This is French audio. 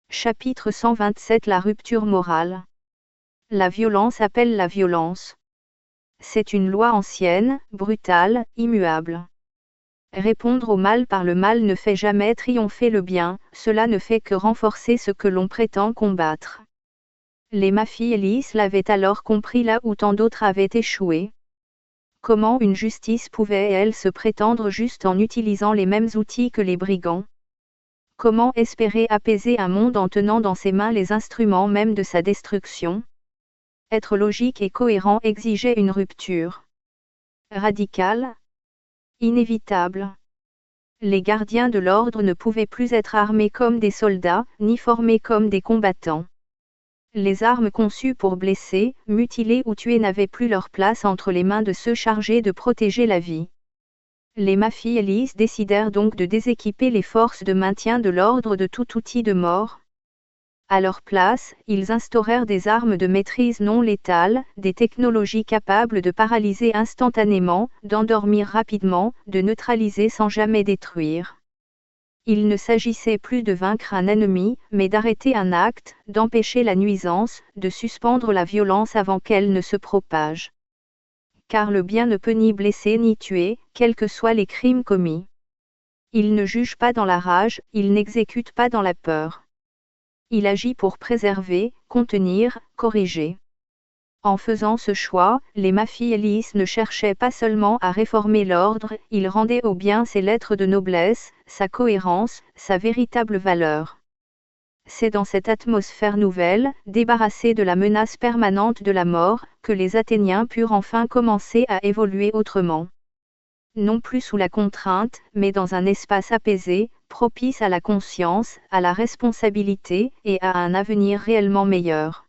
Chapitre 127 La rupture morale. La violence appelle la violence. C'est une loi ancienne, brutale, immuable. Répondre au mal par le mal ne fait jamais triompher le bien, cela ne fait que renforcer ce que l'on prétend combattre. Les Maphiélis l'avaient alors compris là où tant d'autres avaient échoué. Comment une justice pouvait-elle se prétendre juste en utilisant les mêmes outils que les brigands ? Comment espérer apaiser un monde en tenant dans ses mains les instruments même de sa destruction ? Être logique et cohérent exigeait une rupture radicale, inévitable. Les gardiens de l'ordre ne pouvaient plus être armés comme des soldats, ni formés comme des combattants. Les armes conçues pour blesser, mutiler ou tuer n'avaient plus leur place entre les mains de ceux chargés de protéger la vie. Les Maphiélis décidèrent donc de déséquiper les forces de maintien de l'ordre de tout outil de mort. À leur place, ils instaurèrent des armes de maîtrise non létales, des technologies capables de paralyser instantanément, d'endormir rapidement, de neutraliser sans jamais détruire. Il ne s'agissait plus de vaincre un ennemi, mais d'arrêter un acte, d'empêcher la nuisance, de suspendre la violence avant qu'elle ne se propage. Car le bien ne peut ni blesser ni tuer, quels que soient les crimes commis. Il ne juge pas dans la rage, il n'exécute pas dans la peur. Il agit pour préserver, contenir, corriger. En faisant ce choix, les Maphiélis ne cherchaient pas seulement à réformer l'ordre, ils rendaient au bien ses lettres de noblesse, sa cohérence, sa véritable valeur. C'est dans cette atmosphère nouvelle, débarrassée de la menace permanente de la mort, que les Athéniens purent enfin commencer à évoluer autrement. Non plus sous la contrainte, mais dans un espace apaisé, propice à la conscience, à la responsabilité, et à un avenir réellement meilleur.